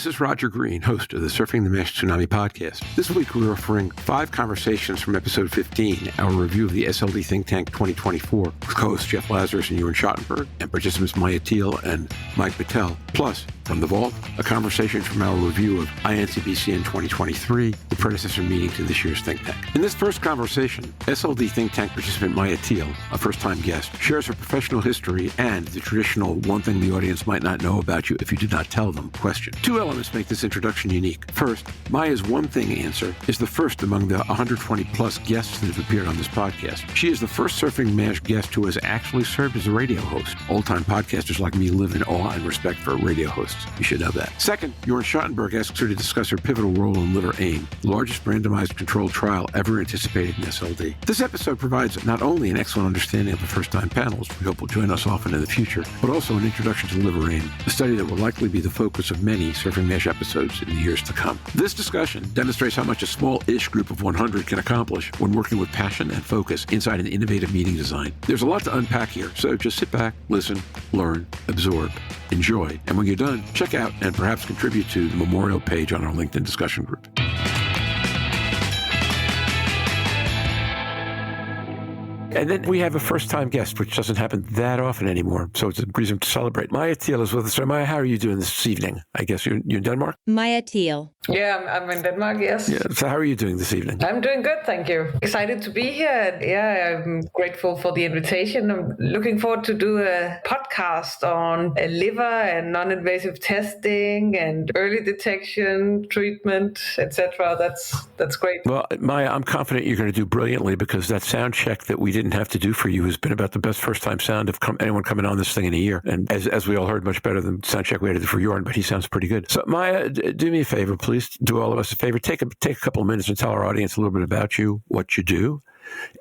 This is Roger Green, host of the Surfing the Mesh Tsunami podcast. This week we're offering 5 conversations from episode 15, our review of the SLD Think Tank 2024, with co-hosts Jeff Lazarus and Jörn Schattenberg, and participants Maja Thiele and Maja Thiele. Plus, from the vault, a conversation from our review of INCBCN 2023, the predecessor meeting to this year's Think Tank. In this first conversation, SLD Think Tank participant Maja Thiele, a first-time guest, shares her professional history and the traditional one thing the audience might not know about you if you did not tell them question. 2 elements make this introduction unique. First, Maya's one thing answer is the first among the 120-plus guests that have appeared on this podcast. She is the first SurfingMASH guest who has actually served as a radio host. Old-time podcasters like me live in awe and respect for radio hosts. You should know that. Second, Jörn Schattenberg asks her to discuss her pivotal role in LiverAIM, the largest randomized controlled trial ever anticipated in SLD. This episode provides not only an excellent understanding of the first-time panels, we hope will join us often in the future, but also an introduction to LiverAIM, a study that will likely be the focus of many SurfingMASH episodes in the years to come. This discussion demonstrates how much a small-ish group of 100 can accomplish when working with passion and focus inside an innovative meeting design. There's a lot to unpack here, so just sit back, listen, learn, absorb, enjoy, and when you're done, check out and perhaps contribute to the memorial page on our LinkedIn discussion group. And then we have a first-time guest, which doesn't happen that often anymore, so it's a reason to celebrate. Maja Thiele is with us. So, Maja, how are you doing this evening? I guess you're in Denmark? Maja Thiele. Yeah, I'm in Denmark, yes. Yeah. So how are you doing this evening? I'm doing good, thank you. Excited to be here. Yeah, I'm grateful for the invitation. I'm looking forward to do a podcast on liver and non-invasive testing and early detection, treatment, etc. That's great. Well, Maja, I'm confident you're going to do brilliantly because that sound check that we didn't have to do for you has been about the best first-time sound of anyone coming on this thing in a year. And as we all heard, much better than the sound check we had to do for Jörn, but he sounds pretty good. So, Maja, do me a favor, please. Do all of us a favor. Take a couple of minutes and tell our audience a little bit about you, what you do,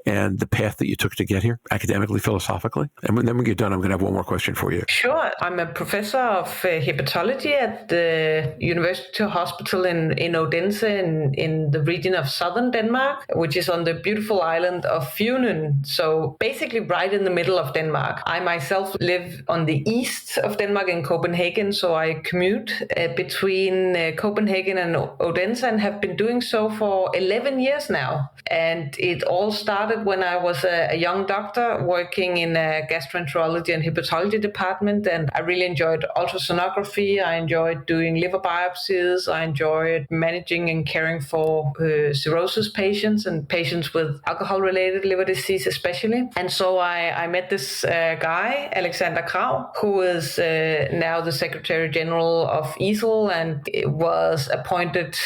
and the path that you took to get here, academically, philosophically. And then when you're done, I'm going to have one more question for you. Sure. I'm a professor of hepatology at the University Hospital in Odense in the region of southern Denmark, which is on the beautiful island of Funen. So basically right in the middle of Denmark. I myself live on the east of Denmark in Copenhagen, so I commute between Copenhagen and Odense and have been doing so for 11 years now. And it all started when I was a young doctor working in a gastroenterology and hepatology department, and I really enjoyed ultrasonography. I enjoyed doing liver biopsies. I enjoyed managing and caring for cirrhosis patients and patients with alcohol-related liver disease especially. And so I met this guy, Alexander Krag, who is now the Secretary General of EASL and was appointed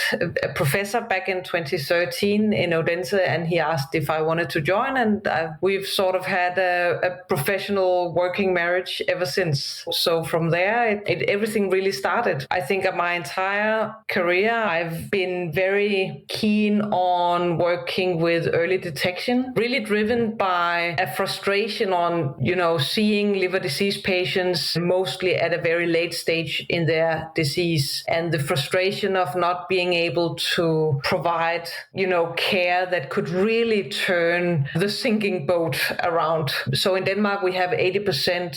a professor back in 2013 in Odense, and he asked if I wanted to join, and we've sort of had a professional working marriage ever since. So from there, everything really started. I think of my entire career, I've been very keen on working with early detection, really driven by a frustration on, seeing liver disease patients mostly at a very late stage in their disease, and the frustration of not being able to provide, care that could really turn the sinking boat around. So in Denmark, we have 80%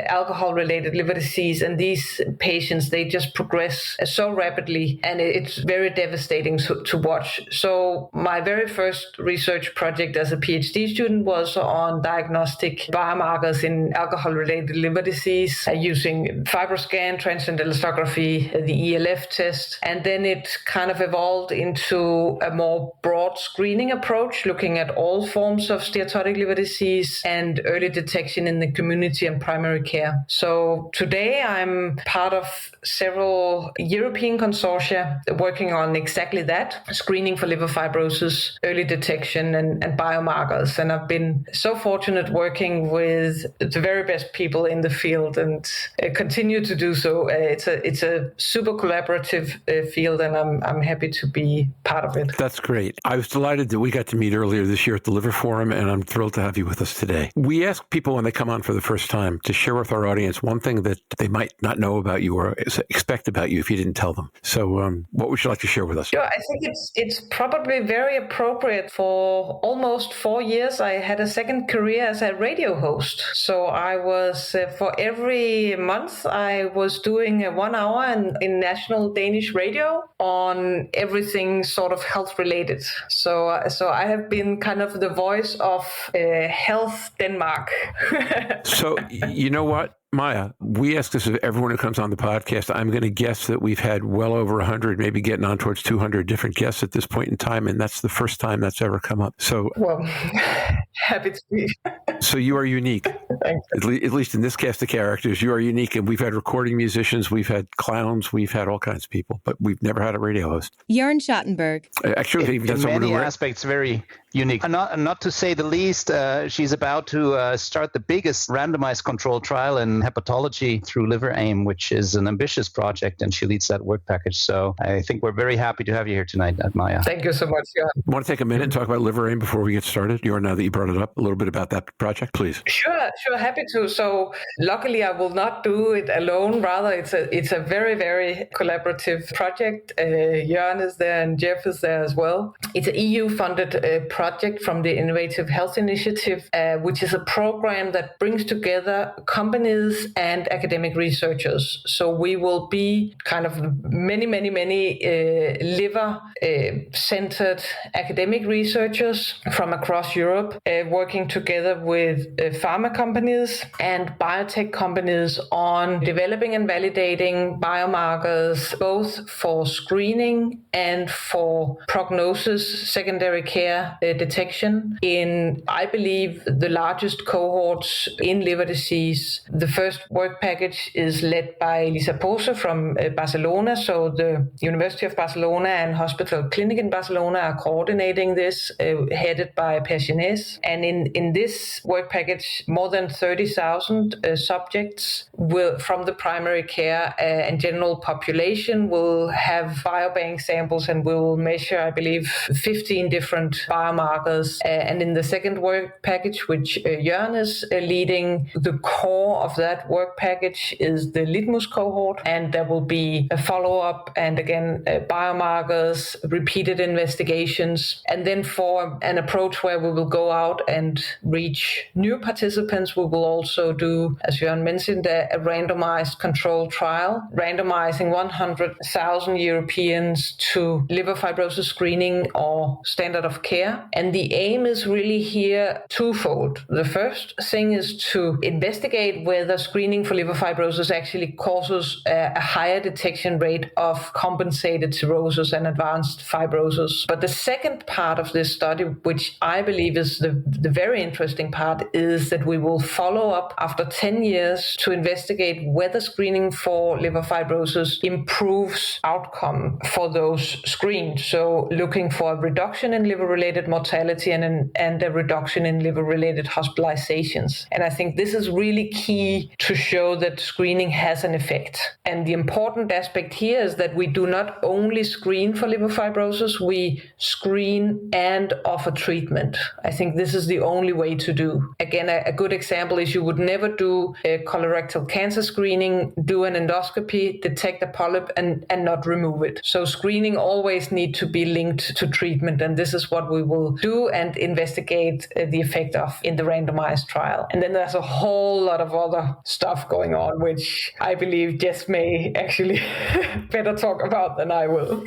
alcohol-related liver disease, and these patients, they just progress so rapidly, and it's very devastating to watch. So my very first research project as a PhD student was on diagnostic biomarkers in alcohol-related liver disease using FibroScan, transient elastography, the ELF test, and then it kind of evolved into a more broad screening approach, looking at all forms of steatotic liver disease and early detection in the community and primary care. So today I'm part of several European consortia working on exactly that, screening for liver fibrosis, early detection and biomarkers. And I've been so fortunate working with the very best people in the field and continue to do so. It's a super collaborative field, and I'm happy to be part of it. That's great. I was delighted that we got to meet earlier this here at the Liver Forum, and I'm thrilled to have you with us today. We ask people when they come on for the first time to share with our audience one thing that they might not know about you or expect about you if you didn't tell them. So what would you like to share with us? Sure. I think it's probably very appropriate. For almost 4 years, I had a second career as a radio host. So I was, for every month, I was doing 1 hour in national Danish radio on everything sort of health related. So I have been kind of the voice of Health Denmark. So you know what, Maja, we ask this of everyone who comes on the podcast. I'm going to guess that we've had well over 100, maybe getting on towards 200 different guests at this point in time, and that's the first time that's ever come up. So, well, happy to be. So you are unique. At least in this cast of characters, you are unique. And we've had recording musicians, we've had clowns, we've had all kinds of people, but we've never had a radio host. Jörn Schattenberg. Actually, in many aspects, very unique. And not to say the least, she's about to start the biggest randomized control trial in hepatology through LiverAIM, which is an ambitious project, and she leads that work package. So I think we're very happy to have you here tonight, Maja. Thank you so much, Jörn. Want to take a minute and talk about LiverAIM before we get started? Jörn, now that you brought it up, a little bit about that project, please. Sure, happy to. So luckily, I will not do it alone. Rather, it's a very, very collaborative project. Jörn is there and Jeff is there as well. It's an EU-funded project from the Innovative Health Initiative, which is a program that brings together companies and academic researchers. So we will be kind of many liver-centered academic researchers from across Europe, working together with pharma companies and biotech companies on developing and validating biomarkers, both for screening and for prognosis, secondary care detection in, I believe, the largest cohorts in liver disease. The first work package is led by Lisa Pose from Barcelona. So the University of Barcelona and Hospital Clinic in Barcelona are coordinating this, headed by Per Ginés. And in this work package, more than 30,000 subjects from the primary care and general population will have biobank samples, and we will measure, I believe, 15 different biomarkers. And in the second work package, which Jörn is leading, the core of that work package is the litmus cohort, and there will be a follow-up and again biomarkers, repeated investigations, and then for an approach where we will go out and reach new participants, we will also do, as Jörn mentioned, a randomized control trial, randomizing 100,000 Europeans to liver fibrosis screening or standard of care. And the aim is really here twofold. The first thing is to investigate whether screening for liver fibrosis actually causes a higher detection rate of compensated cirrhosis and advanced fibrosis. But the second part of this study, which I believe is the very interesting part, is that we will follow up after 10 years to investigate whether screening for liver fibrosis improves outcome for those screened. So looking for a reduction in liver-related mortality and a reduction in liver-related hospitalizations. And I think this is really key to show that screening has an effect. And the important aspect here is that we do not only screen for liver fibrosis, we screen and offer treatment. I think this is the only way to do. Again, a good example is you would never do a colorectal cancer screening, do an endoscopy, detect a polyp and not remove it. So screening always needs to be linked to treatment, and this is what we will do and investigate the effect of in the randomized trial. And then there's a whole lot of other stuff going on, which I believe Jess may actually better talk about than I will.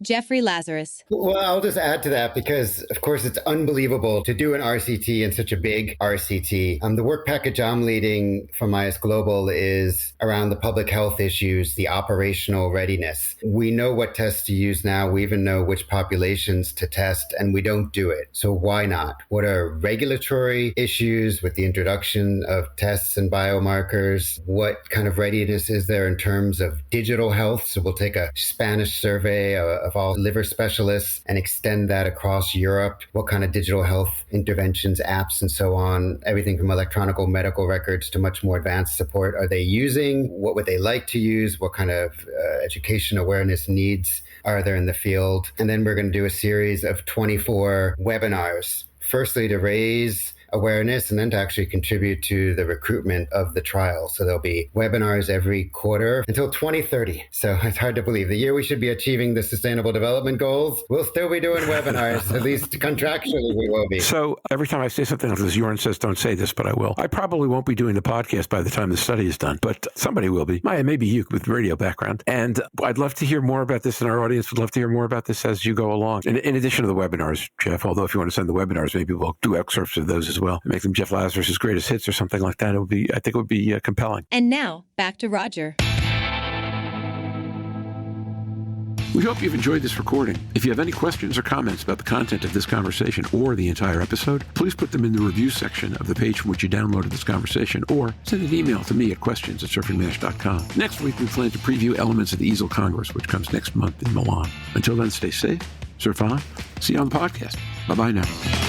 Jeffrey Lazarus. Well, I'll just add to that because, of course, it's unbelievable to do an RCT and such a big RCT. The work package I'm leading from IS Global is around the public health issues, the operational readiness. We know what tests to use now. We even know which populations to test, and we don't do it. So why not? What are regulatory issues with the introduction of tests and biomarkers? What kind of readiness is there in terms of digital health? So we'll take a Spanish survey of all liver specialists and extend that across Europe. What kind of digital health interventions, apps, and so on, everything from electronic medical records to much more advanced support are they using? What would they like to use? What kind of education awareness needs are there in the field? And then we're going to do a series of 24 webinars, firstly to raise awareness and then to actually contribute to the recruitment of the trial. So there'll be webinars every quarter until 2030. So it's hard to believe. The year we should be achieving the Sustainable Development Goals, we'll still be doing webinars, at least contractually we will be. So every time I say something like this, Jörn says, don't say this, but I will. I probably won't be doing the podcast by the time the study is done, but somebody will be. Maja, maybe you with radio background. And I'd love to hear more about this, and our audience would love to hear more about this as you go along. In addition to the webinars, Jeff, although if you want to send the webinars, maybe we'll do excerpts of those as well. Make them Jeff Lazarus' greatest hits or something like that. I think it would be compelling. And now, back to Roger. We hope you've enjoyed this recording. If you have any questions or comments about the content of this conversation or the entire episode, please put them in the review section of the page from which you downloaded this conversation, or send an email to me at questions@surfingmash.com. Next week, we plan to preview elements of the EASL Congress, which comes next month in Milan. Until then, stay safe, surf on, see you on the podcast. Bye-bye now.